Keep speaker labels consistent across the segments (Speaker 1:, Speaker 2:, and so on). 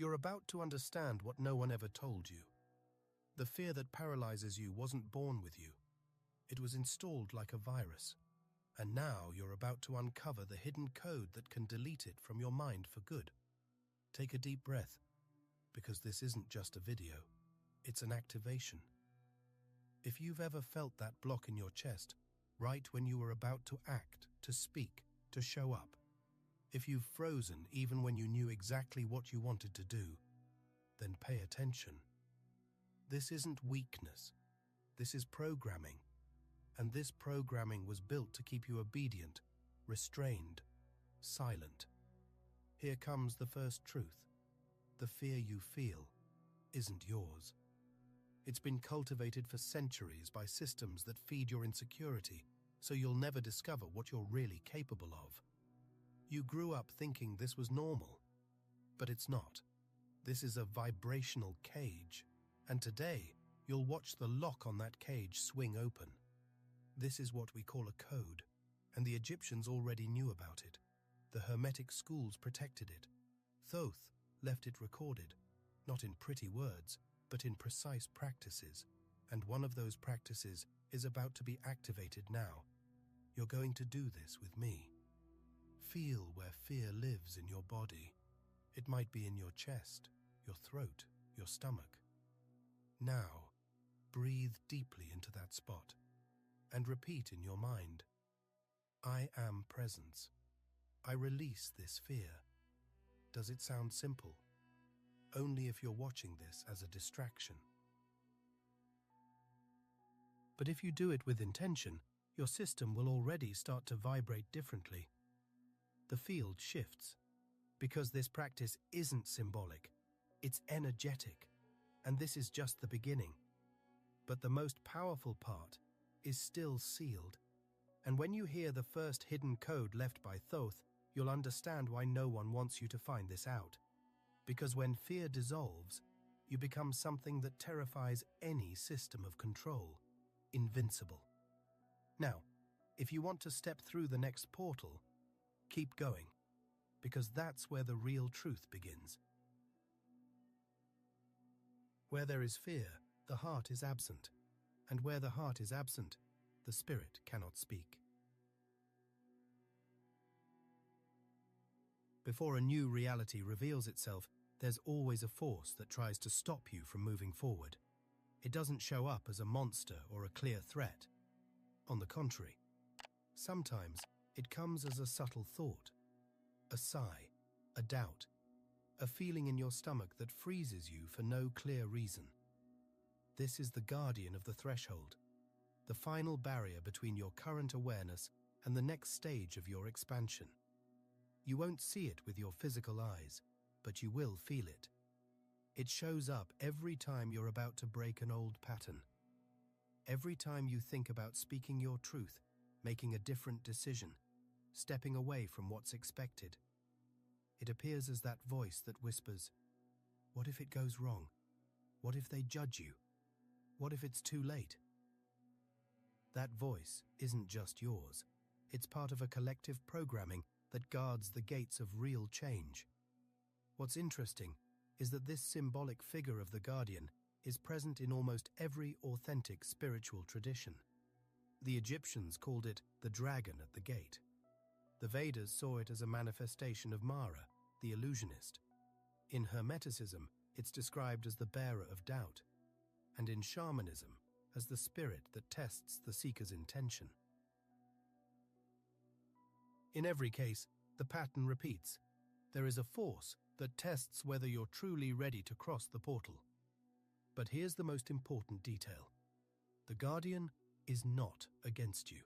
Speaker 1: You're about to understand what no one ever told you. The fear that paralyzes you wasn't born with you. It was installed like a virus. And now you're about to uncover the hidden code that can delete it from your mind for good. Take a deep breath, because this isn't just a video, it's an activation. If you've ever felt that block in your chest, right when you were about to act, to speak, to show up, if you've frozen even when you knew exactly what you wanted to do, then pay attention. This isn't weakness. This is programming. And this programming was built to keep you obedient, restrained, silent. Here comes the first truth. The fear you feel isn't yours. It's been cultivated for centuries by systems that feed your insecurity, so you'll never discover what you're really capable of. You grew up thinking this was normal, but it's not. This is a vibrational cage, and today you'll watch the lock on that cage swing open. This is what we call a code, and the Egyptians already knew about it. The Hermetic schools protected it. Thoth left it recorded, not in pretty words, but in precise practices, and one of those practices is about to be activated now. You're going to do this with me. Feel where fear lives in your body. It might be in your chest, your throat, your stomach. Now, breathe deeply into that spot and repeat in your mind, I am presence. I release this fear. Does it sound simple? Only if you're watching this as a distraction. But if you do it with intention, your system will already start to vibrate differently. The field shifts, because this practice isn't symbolic, it's energetic, and this is just the beginning. But the most powerful part is still sealed, and when you hear the first hidden code left by Thoth, you'll understand why no one wants you to find this out. Because when fear dissolves, you become something that terrifies any system of control, invincible. Now, if you want to step through the next portal, keep going, because that's where the real truth begins. Where there is fear, the heart is absent, and where the heart is absent, the spirit cannot speak. Before a new reality reveals itself, there's always a force that tries to stop you from moving forward. It doesn't show up as a monster or a clear threat. On the contrary, sometimes it comes as a subtle thought, a sigh, a doubt, a feeling in your stomach that freezes you for no clear reason. This is the guardian of the threshold, the final barrier between your current awareness and the next stage of your expansion. You won't see it with your physical eyes, but you will feel it. It shows up every time you're about to break an old pattern. Every time you think about speaking your truth, making a different decision, stepping away from what's expected. It appears as that voice that whispers, what if it goes wrong? What if they judge you? What if it's too late? That voice isn't just yours. It's part of a collective programming that guards the gates of real change. What's interesting is that this symbolic figure of the guardian is present in almost every authentic spiritual tradition. The Egyptians called it the dragon at the gate. The Vedas saw it as a manifestation of Mara, the illusionist. In Hermeticism, it's described as the bearer of doubt, and in shamanism, as the spirit that tests the seeker's intention. In every case, the pattern repeats. There is a force that tests whether you're truly ready to cross the portal. But here's the most important detail. The guardian is not against you.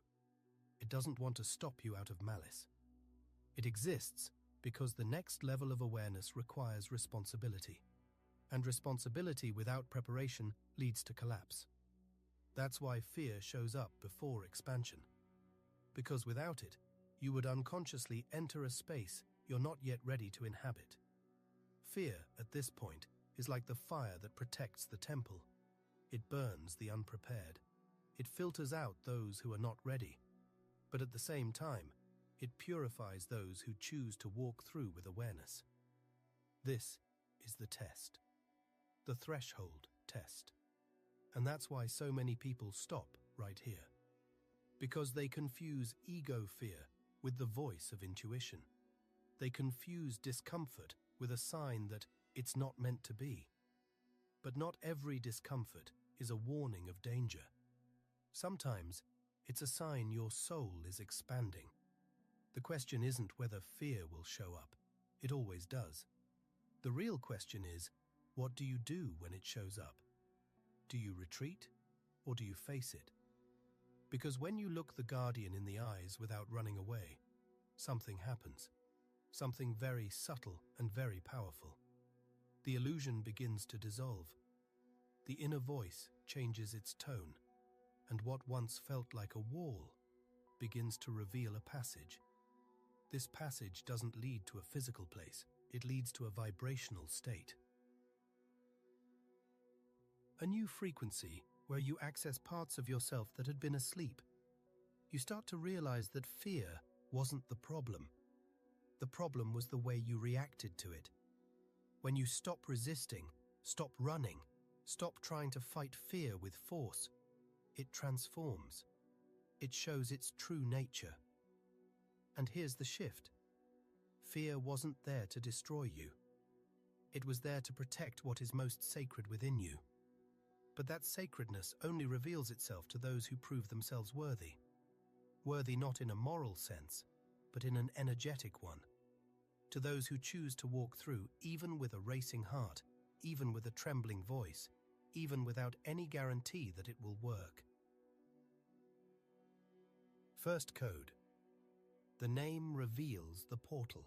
Speaker 1: It doesn't want to stop you out of malice. It exists because the next level of awareness requires responsibility. And responsibility without preparation leads to collapse. That's why fear shows up before expansion. Because without it, you would unconsciously enter a space you're not yet ready to inhabit. Fear, at this point, is like the fire that protects the temple. It burns the unprepared. It filters out those who are not ready. But at the same time, it purifies those who choose to walk through with awareness. This is the test. The threshold test. And that's why so many people stop right here. Because they confuse ego fear with the voice of intuition. They confuse discomfort with a sign that it's not meant to be. But not every discomfort is a warning of danger. Sometimes it's a sign your soul is expanding. The question isn't whether fear will show up. It always does. The real question is, what do you do when it shows up? Do you retreat or do you face it? Because when you look the guardian in the eyes without running away, something happens. Something very subtle and very powerful. The illusion begins to dissolve. The inner voice changes its tone, and what once felt like a wall begins to reveal a passage. This passage doesn't lead to a physical place. It leads to a vibrational state. A new frequency where you access parts of yourself that had been asleep. You start to realize that fear wasn't the problem. The problem was the way you reacted to it. When you stop resisting, stop running, stop trying to fight fear with force, it transforms. It shows its true nature. And here's the shift. Fear wasn't there to destroy you. It was there to protect what is most sacred within you. But that sacredness only reveals itself to those who prove themselves worthy. Worthy not in a moral sense, but in an energetic one. To those who choose to walk through even with a racing heart, even with a trembling voice, even without any guarantee that it will work. First code. The name reveals the portal.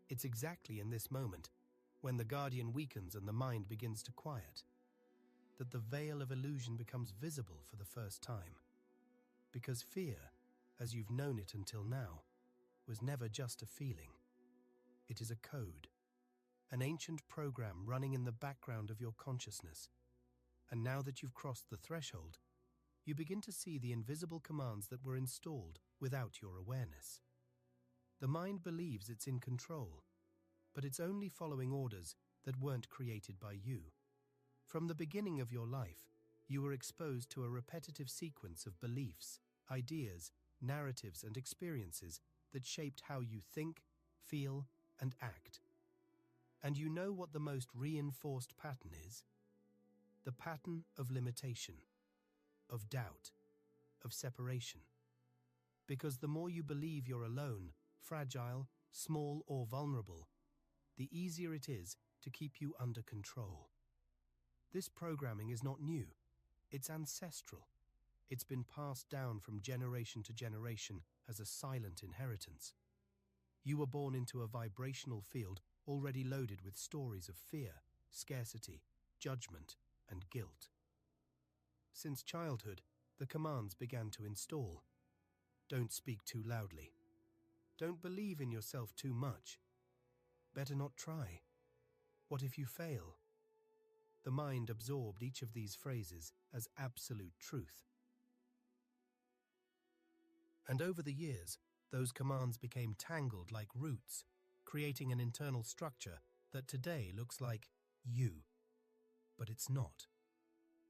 Speaker 1: It's exactly in this moment, when the guardian weakens and the mind begins to quiet, that the veil of illusion becomes visible for the first time. Because fear, as you've known it until now, was never just a feeling. It is a code, an ancient program running in the background of your consciousness. And now that you've crossed the threshold, you begin to see the invisible commands that were installed without your awareness. The mind believes it's in control, but it's only following orders that weren't created by you. From the beginning of your life, you were exposed to a repetitive sequence of beliefs, ideas, narratives, and experiences that shaped how you think, feel, and act. And you know what the most reinforced pattern is? The pattern of limitation, of doubt, of separation. Because the more you believe you're alone, fragile, small, or vulnerable, the easier it is to keep you under control. This programming is not new. It's ancestral. It's been passed down from generation to generation as a silent inheritance. You were born into a vibrational field already loaded with stories of fear, scarcity, judgment, and guilt. Since childhood, the commands began to install. Don't speak too loudly. Don't believe in yourself too much. Better not try. What if you fail? The mind absorbed each of these phrases as absolute truth. And over the years, those commands became tangled like roots, creating an internal structure that today looks like you. But it's not.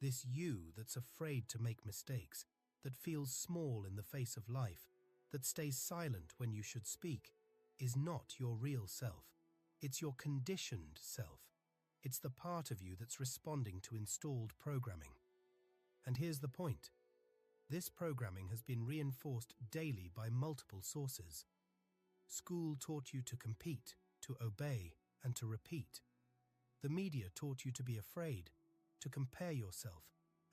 Speaker 1: This you that's afraid to make mistakes, that feels small in the face of life, that stays silent when you should speak, is not your real self. It's your conditioned self. It's the part of you that's responding to installed programming. And here's the point. This programming has been reinforced daily by multiple sources. School taught you to compete, to obey, and to repeat. The media taught you to be afraid, to compare yourself,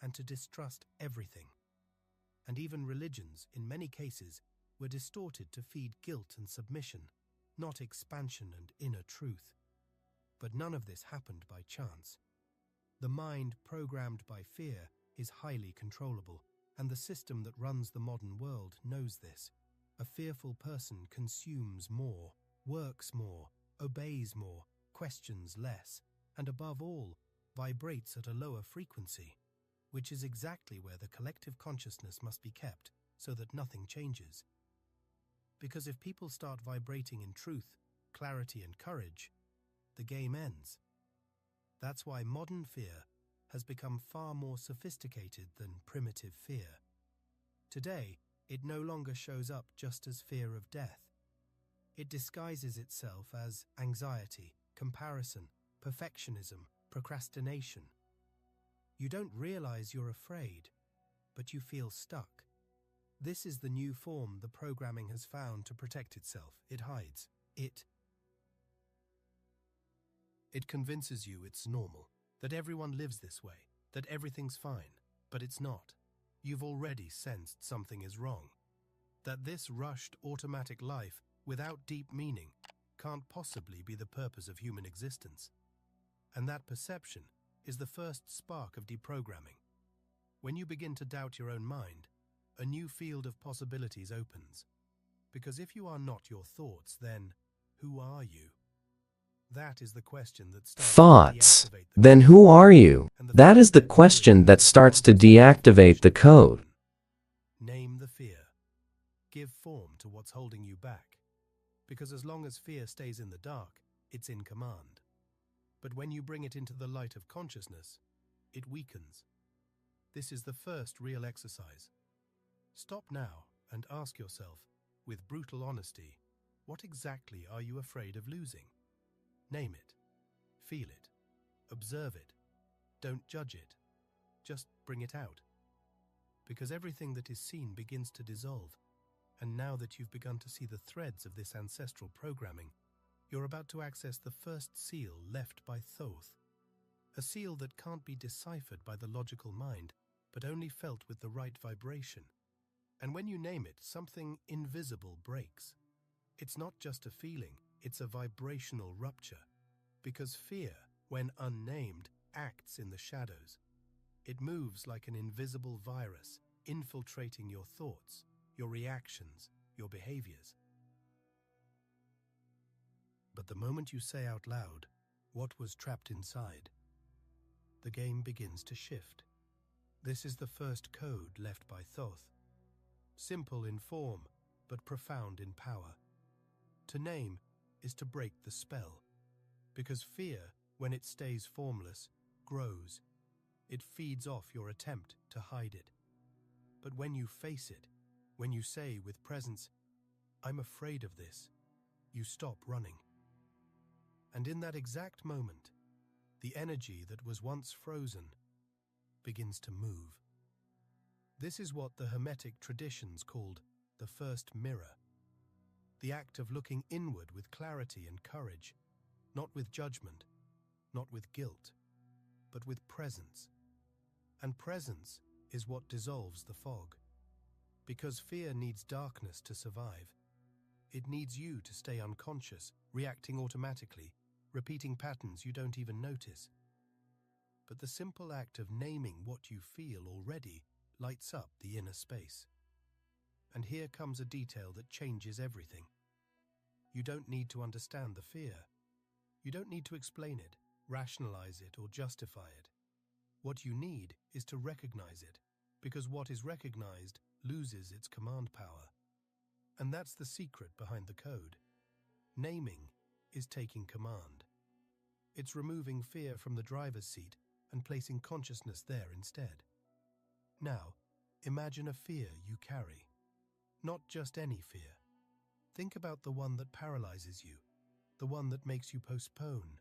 Speaker 1: and to distrust everything. And even religions, in many cases, were distorted to feed guilt and submission, not expansion and inner truth. But none of this happened by chance. The mind programmed by fear is highly controllable, and the system that runs the modern world knows this. A fearful person consumes more, works more, obeys more, questions less, and above all, vibrates at a lower frequency, which is exactly where the collective consciousness must be kept so that nothing changes. Because if people start vibrating in truth, clarity and courage, the game ends. That's why modern fear has become far more sophisticated than primitive fear. Today, it no longer shows up just as fear of death. It disguises itself as anxiety, comparison, perfectionism, procrastination. You don't realize you're afraid, but you feel stuck. This is the new form the programming has found to protect itself. It hides. It convinces you it's normal, that everyone lives this way, that everything's fine, but it's not. You've already sensed something is wrong, that this rushed automatic life without deep meaning can't possibly be the purpose of human existence. And that perception is the first spark of deprogramming. When you begin to doubt your own mind, a new field of possibilities opens. Because if you are not your thoughts, then who are you? That is the question that starts
Speaker 2: Thoughts.
Speaker 1: to deactivate
Speaker 2: Then who are you? That is the question that starts to deactivate the code.
Speaker 1: Name the fear. Give form to what's holding you back. Because as long as fear stays in the dark, it's in command. But when you bring it into the light of consciousness, it weakens. This is the first real exercise. Stop now and ask yourself, with brutal honesty, what exactly are you afraid of losing? Name it. Feel it. Observe it. Don't judge it. Just bring it out. Because everything that is seen begins to dissolve, and now that you've begun to see the threads of this ancestral programming, you're about to access the first seal left by Thoth, a seal that can't be deciphered by the logical mind, but only felt with the right vibration. And when you name it, something invisible breaks. It's not just a feeling, it's a vibrational rupture. Because fear, when unnamed, acts in the shadows. It moves like an invisible virus, infiltrating your thoughts, your reactions, your behaviors. But the moment you say out loud what was trapped inside, the game begins to shift. This is the first code left by Thoth. Simple in form, but profound in power. To name is to break the spell, because fear, when it stays formless, grows. It feeds off your attempt to hide it. But when you face it, when you say with presence, "I'm afraid of this," you stop running. And in that exact moment, the energy that was once frozen begins to move. This is what the Hermetic traditions called the first mirror, the act of looking inward with clarity and courage, not with judgment, not with guilt, but with presence. And presence is what dissolves the fog. Because fear needs darkness to survive. It needs you to stay unconscious, reacting automatically, repeating patterns you don't even notice. But the simple act of naming what you feel already lights up the inner space. And here comes a detail that changes everything. You don't need to understand the fear. You don't need to explain it, rationalize it, or justify it. What you need is to recognize it, because what is recognized loses its command power. And that's the secret behind the code. Naming is taking command. It's removing fear from the driver's seat and placing consciousness there instead. Now, imagine a fear you carry. Not just any fear. Think about the one that paralyzes you, the one that makes you postpone,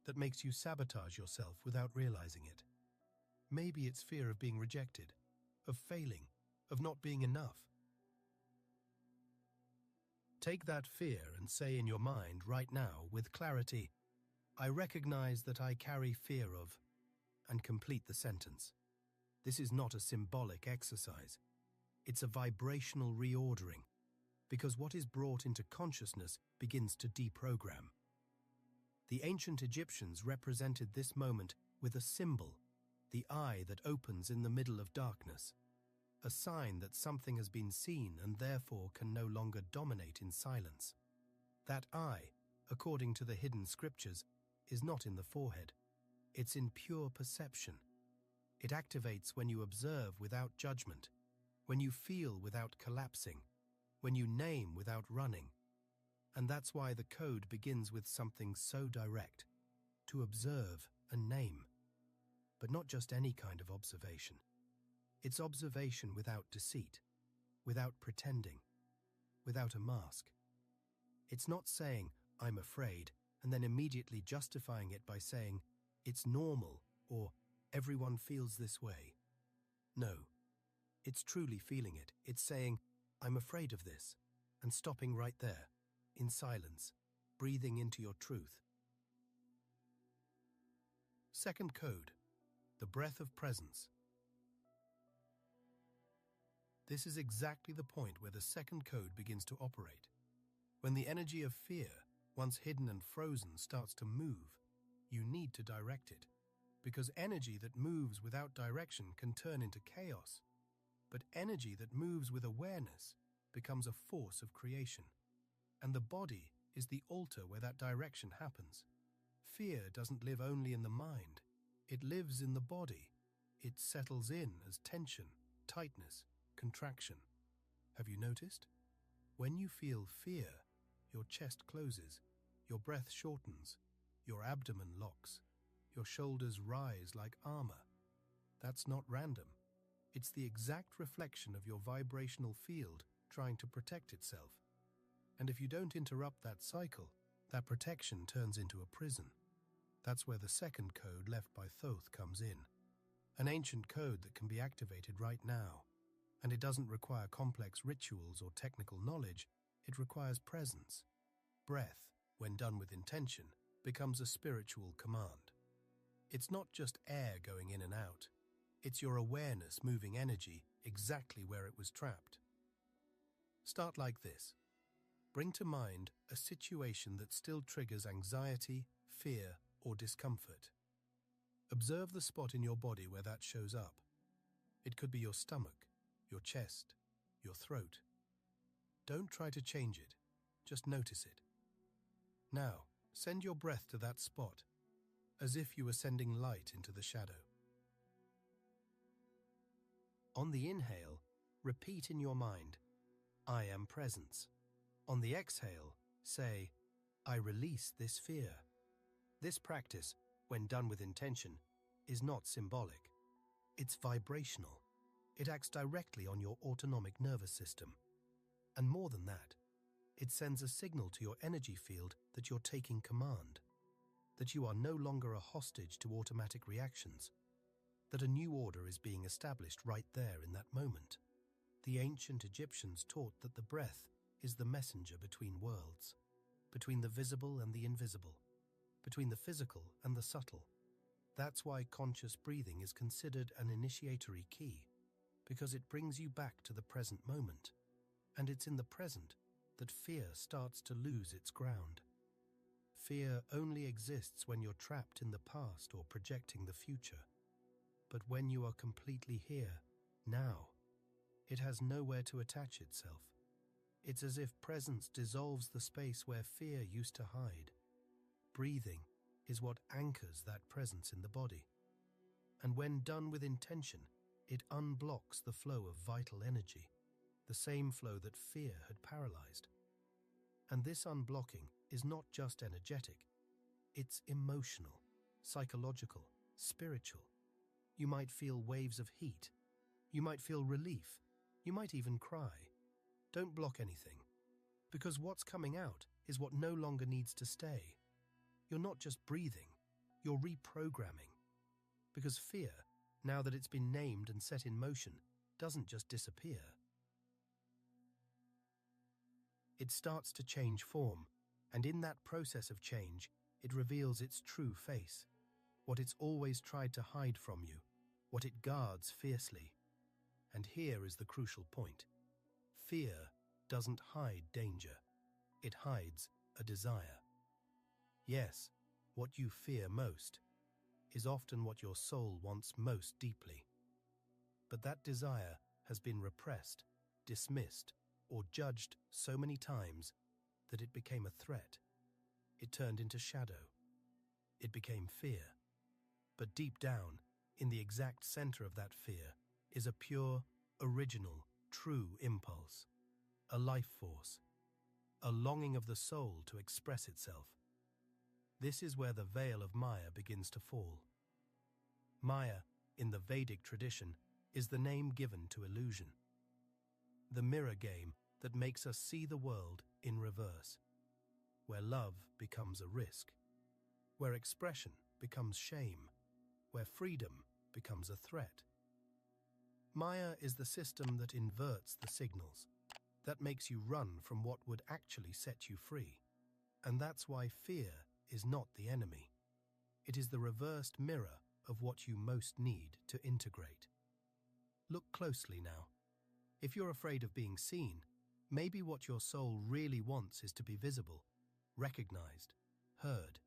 Speaker 1: that makes you sabotage yourself without realizing it. Maybe it's fear of being rejected, of failing, of not being enough. Take that fear and say in your mind right now with clarity, "I recognize that I carry fear of," and complete the sentence. This is not a symbolic exercise. It's a vibrational reordering, because what is brought into consciousness begins to deprogram. The ancient Egyptians represented this moment with a symbol, the eye that opens in the middle of darkness, a sign that something has been seen and therefore can no longer dominate in silence. That eye, according to the hidden scriptures, is not in the forehead. It's in pure perception. It activates when you observe without judgment, when you feel without collapsing, when you name without running. And that's why the code begins with something so direct: to observe and name. But not just any kind of observation. It's observation without deceit, without pretending, without a mask. It's not saying, "I'm afraid," and then immediately justifying it by saying, "It's normal," or "Everyone feels this way." No, it's truly feeling it. It's saying, "I'm afraid of this," and stopping right there, in silence, breathing into your truth. Second code, the breath of presence. This is exactly the point where the second code begins to operate. When the energy of fear, once hidden and frozen, starts to move, you need to direct it, because energy that moves without direction can turn into chaos, but energy that moves with awareness becomes a force of creation. And the body is the altar where that direction happens. Fear doesn't live only in the mind, it lives in the body. It settles in as tension, tightness, contraction. Have you noticed? When you feel fear, your chest closes, your breath shortens, your abdomen locks, your shoulders rise like armor. That's not random. It's the exact reflection of your vibrational field trying to protect itself. And if you don't interrupt that cycle, that protection turns into a prison. That's where the second code left by Thoth comes in. An ancient code that can be activated right now. And it doesn't require complex rituals or technical knowledge, it requires presence. Breath, when done with intention, becomes a spiritual command. It's not just air going in and out. It's your awareness moving energy exactly where it was trapped. Start like this. Bring to mind a situation that still triggers anxiety, fear, or discomfort. Observe the spot in your body where that shows up. It could be your stomach, your chest, your throat. Don't try to change it, just notice it. Now, send your breath to that spot, as if you were sending light into the shadow. On the inhale, repeat in your mind, "I am presence." On the exhale, say, "I release this fear." This practice, when done with intention, is not symbolic. It's vibrational. It acts directly on your autonomic nervous system. And more than that, it sends a signal to your energy field that you're taking command, that you are no longer a hostage to automatic reactions, that a new order is being established right there in that moment. The ancient Egyptians taught that the breath is the messenger between worlds, between the visible and the invisible, between the physical and the subtle. That's why conscious breathing is considered an initiatory key, because it brings you back to the present moment. And it's in the present that fear starts to lose its ground. Fear only exists when you're trapped in the past or projecting the future. But when you are completely here, now, it has nowhere to attach itself. It's as if presence dissolves the space where fear used to hide. Breathing is what anchors that presence in the body. And when done with intention, it unblocks the flow of vital energy, the same flow that fear had paralyzed. And this unblocking is not just energetic, it's emotional, psychological, spiritual. You might feel waves of heat. You might feel relief. You might even cry. Don't block anything, because what's coming out is what no longer needs to stay. You're not just breathing, you're reprogramming. Because fear, now that it's been named and set in motion, doesn't just disappear. It starts to change form, and in that process of change, it reveals its true face, what it's always tried to hide from you, what it guards fiercely. And here is the crucial point. Fear doesn't hide danger. It hides a desire. Yes, what you fear most is often what your soul wants most deeply. But that desire has been repressed, dismissed, or judged so many times that it became a threat. It turned into shadow. It became fear. But deep down, in the exact center of that fear, is a pure, original, true impulse, a life force. a longing of the soul to express itself. This is where the veil of Maya begins to fall. Maya, in the Vedic tradition, is the name given to illusion. The mirror game that makes us see the world in reverse, where love becomes a risk, where expression becomes shame, where freedom becomes a threat. Maya is the system that inverts the signals, that makes you run from what would actually set you free. And that's why fear is not the enemy. It is the reversed mirror of what you most need to integrate. Look closely now. If you're afraid of being seen, maybe what your soul really wants is to be visible, recognized, heard.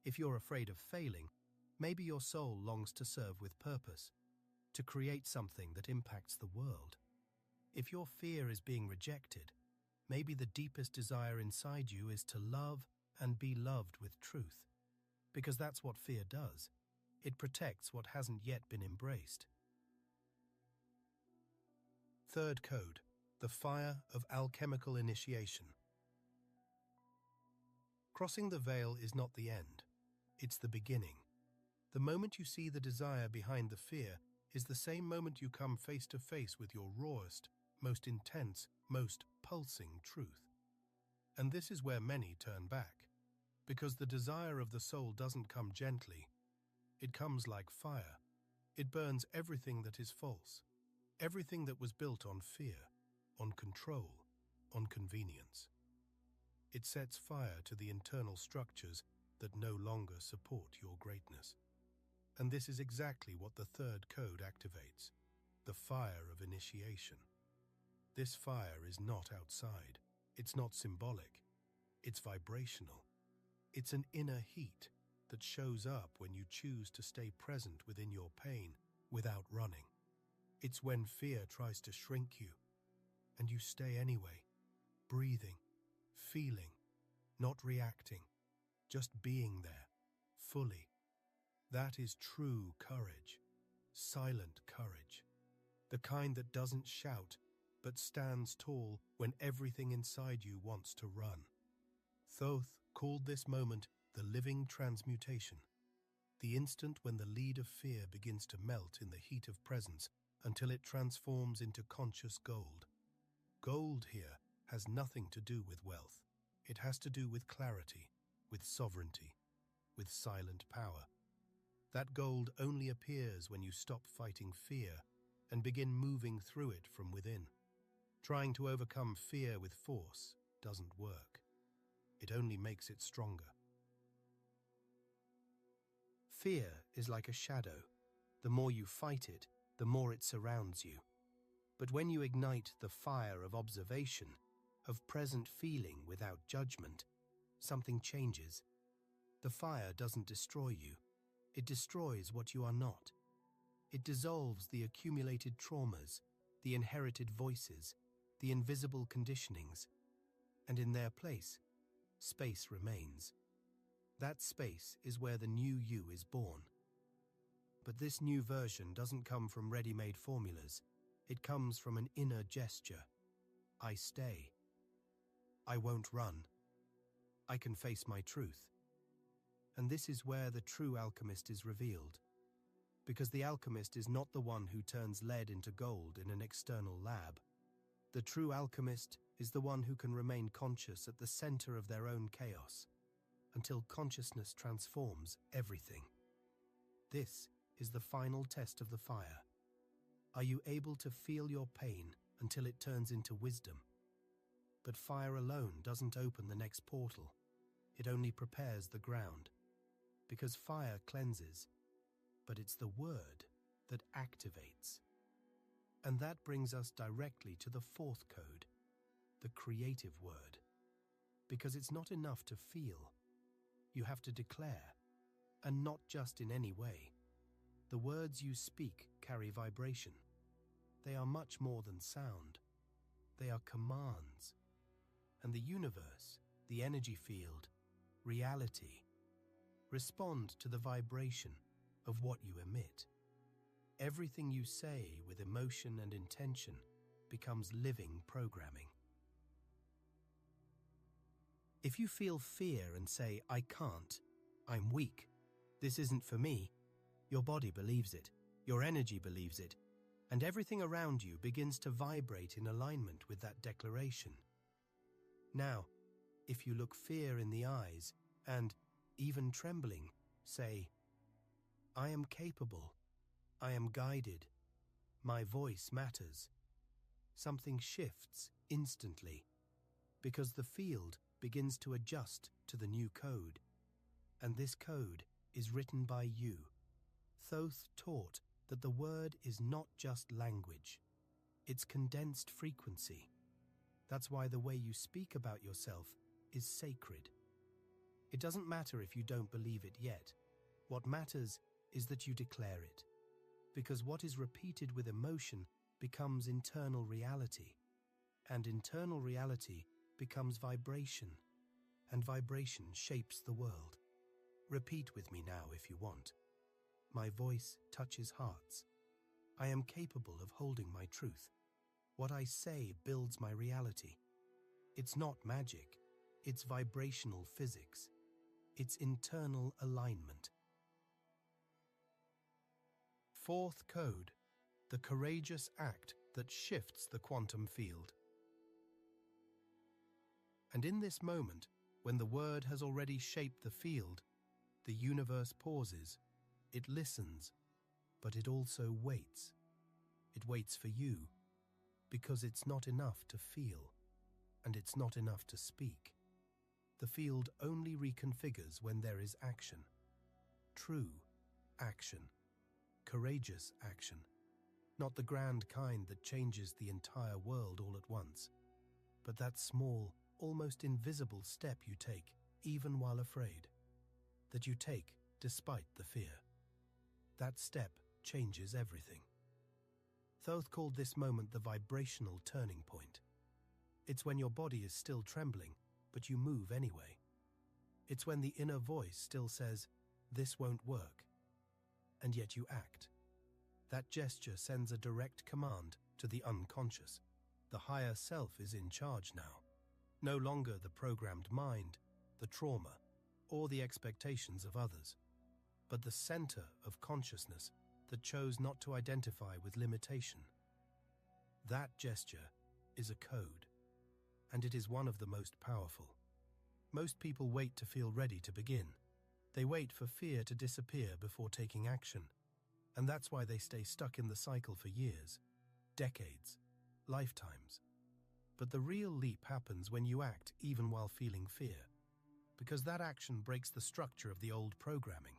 Speaker 1: If you're afraid of failing, maybe your soul longs to serve with purpose, to create something that impacts the world. If your fear is being rejected, maybe the deepest desire inside you is to love and be loved with truth, because that's what fear does. It protects what hasn't yet been embraced. Third code, the fire of alchemical initiation. Crossing the veil is not the end, it's the beginning. The moment you see the desire behind the fear is the same moment you come face to face with your rawest, most intense, most pulsing truth. And this is where many turn back, because the desire of the soul doesn't come gently. It comes like fire. It burns everything that is false, everything that was built on fear, on control, on convenience. It sets fire to the internal structures that no longer support your greatness. And this is exactly what the third code activates, the fire of initiation. This fire is not outside. It's not symbolic. It's vibrational. It's an inner heat that shows up when you choose to stay present within your pain without running. It's when fear tries to shrink you, and you stay anyway, breathing, feeling, not reacting, just being there, fully. That is true courage, silent courage, the kind that doesn't shout but stands tall when everything inside you wants to run. Thoth called this moment the living transmutation, the instant when the lead of fear begins to melt in the heat of presence until it transforms into conscious gold. Gold here has nothing to do with wealth. It has to do with clarity, with sovereignty, with silent power. That gold only appears when you stop fighting fear and begin moving through it from within. Trying to overcome fear with force doesn't work. It only makes it stronger. Fear is like a shadow. The more you fight it, the more it surrounds you. But when you ignite the fire of observation, of present feeling without judgment, something changes. The fire doesn't destroy you. It destroys what you are not. It dissolves the accumulated traumas, the inherited voices, the invisible conditionings, and in their place, space remains. That space is where the new you is born. But this new version doesn't come from ready-made formulas. It comes from an inner gesture. I stay. I won't run. I can face my truth. And this is where the true alchemist is revealed. Because the alchemist is not the one who turns lead into gold in an external lab. The true alchemist is the one who can remain conscious at the center of their own chaos, until consciousness transforms everything. This is the final test of the fire. Are you able to feel your pain until it turns into wisdom? But fire alone doesn't open the next portal. It only prepares the ground. Because fire cleanses, but it's the word that activates. And that brings us directly to the fourth code, the creative word. Because it's not enough to feel. You have to declare, and not just in any way. The words you speak carry vibration. They are much more than sound. They are commands. And the universe, the energy field, reality, respond to the vibration of what you emit. Everything you say with emotion and intention becomes living programming. If you feel fear and say, "I can't, I'm weak, this isn't for me," your body believes it, your energy believes it, and everything around you begins to vibrate in alignment with that declaration. Now, if you look fear in the eyes and, even trembling, say, "I am capable, I am guided, my voice matters," something shifts instantly, because the field begins to adjust to the new code. And this code is written by you. Thoth taught that the word is not just language, it's condensed frequency. That's why the way you speak about yourself is sacred. It doesn't matter if you don't believe it yet. What matters is that you declare it, because what is repeated with emotion becomes internal reality, and internal reality becomes vibration, and vibration shapes the world. Repeat with me now if you want. My voice touches hearts. I am capable of holding my truth. What I say builds my reality. It's not magic, it's vibrational physics. It's internal alignment. Fourth code, the courageous act that shifts the quantum field. And in this moment, when the word has already shaped the field, the universe pauses, it listens, but it also waits. It waits for you, because it's not enough to feel, and it's not enough to speak. The field only reconfigures when there is action. True action. Courageous action. Not the grand kind that changes the entire world all at once, but that small, almost invisible step you take, even while afraid. That you take despite the fear. That step changes everything. Thoth called this moment the vibrational turning point. It's when your body is still trembling, but you move anyway. It's when the inner voice still says, "This won't work," and yet you act. That gesture sends a direct command to the unconscious. The higher self is in charge now. No longer the programmed mind, the trauma, or the expectations of others, but the center of consciousness that chose not to identify with limitation. That gesture is a code, and it is one of the most powerful. Most people wait to feel ready to begin. They wait for fear to disappear before taking action, and that's why they stay stuck in the cycle for years, decades, lifetimes. But the real leap happens when you act even while feeling fear, because that action breaks the structure of the old programming.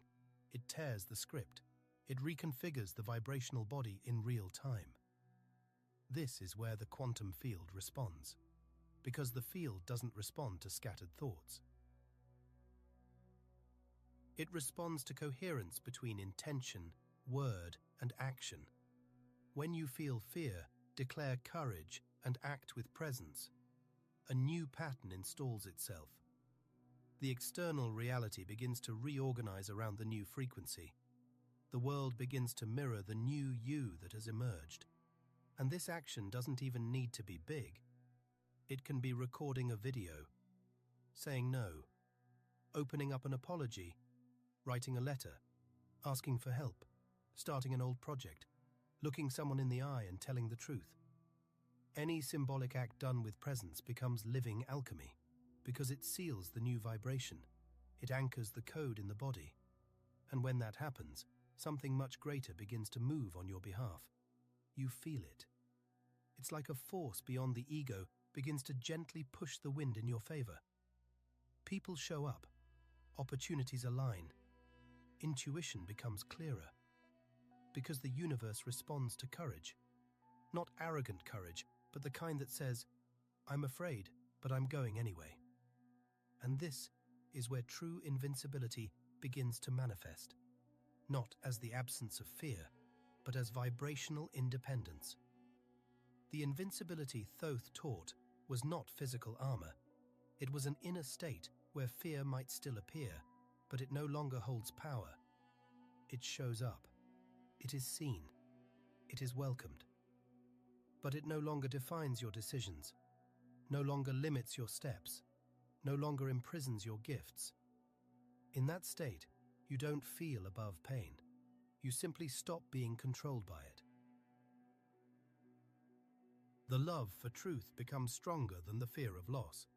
Speaker 1: It tears the script. It reconfigures the vibrational body in real time. This is where the quantum field responds, because the field doesn't respond to scattered thoughts. It responds to coherence between intention, word, and action. When you feel fear, declare courage and act with presence. A new pattern installs itself. The external reality begins to reorganize around the new frequency. The world begins to mirror the new you that has emerged. And this action doesn't even need to be big. It can be recording a video, saying no, opening up an apology, writing a letter, asking for help, starting an old project, looking someone in the eye and telling the truth. Any symbolic act done with presence becomes living alchemy, because it seals the new vibration. It anchors the code in the body. And when that happens, something much greater begins to move on your behalf. You feel it. It's like a force beyond the ego begins to gently push the wind in your favor. People show up. Opportunities align. Intuition becomes clearer. Because the universe responds to courage. Not arrogant courage, but the kind that says, "I'm afraid, but I'm going anyway." And this is where true invincibility begins to manifest. Not as the absence of fear, but as vibrational independence. The invincibility Thoth taught was not physical armor. It was an inner state where fear might still appear, but it no longer holds power. It shows up. It is seen. It is welcomed. But it no longer defines your decisions, no longer limits your steps. no longer imprisons your gifts. In that state, you don't feel above pain. You simply stop being controlled by it. The love for truth becomes stronger than the fear of loss.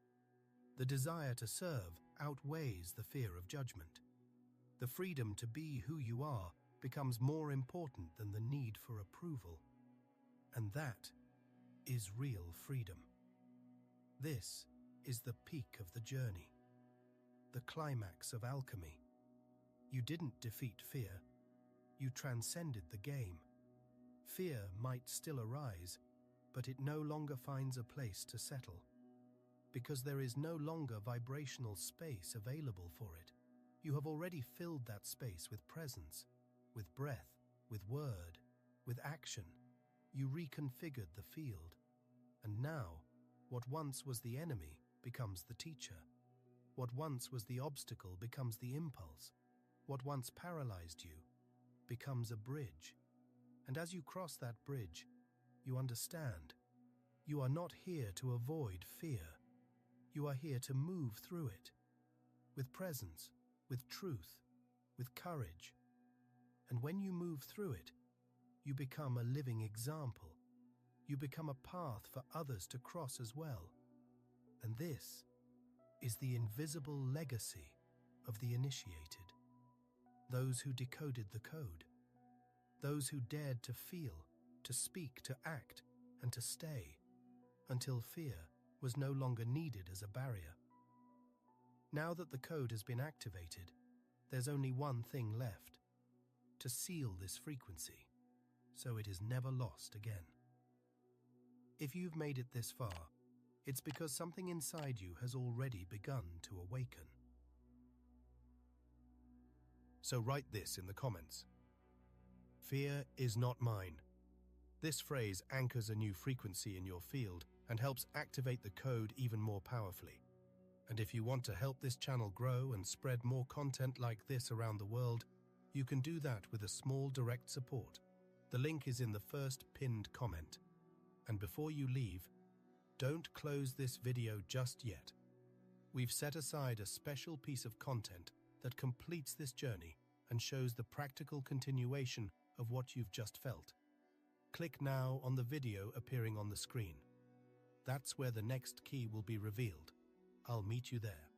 Speaker 1: The desire to serve outweighs the fear of judgment. The freedom to be who you are becomes more important than the need for approval. And that is real freedom. This is the peak of the journey, the climax of alchemy. You didn't defeat fear, you transcended the game. Fear might still arise, but it no longer finds a place to settle, because there is no longer vibrational space available for it. You have already filled that space with presence, with breath, with word, with action. You reconfigured the field, and now, what once was the enemy becomes the teacher. What once was the obstacle becomes the impulse. What once paralyzed you becomes a bridge. And as you cross that bridge, you understand. You are not here to avoid fear. You are here to move through it, with presence, with truth, with courage. And when you move through it, you become a living example. You become a path for others to cross as well. And this is the invisible legacy of the initiated. Those who decoded the code. Those who dared to feel, to speak, to act, and to stay, until fear was no longer needed as a barrier. Now that the code has been activated, there's only one thing left: to seal this frequency, so it is never lost again. If you've made it this far, it's because something inside you has already begun to awaken. So write this in the comments. Fear is not mine. This phrase anchors a new frequency in your field and helps activate the code even more powerfully. And if you want to help this channel grow and spread more content like this around the world, you can do that with a small direct support. The link is in the first pinned comment. And before you leave, don't close this video just yet. We've set aside a special piece of content that completes this journey and shows the practical continuation of what you've just felt. Click now on the video appearing on the screen. That's where the next key will be revealed. I'll meet you there.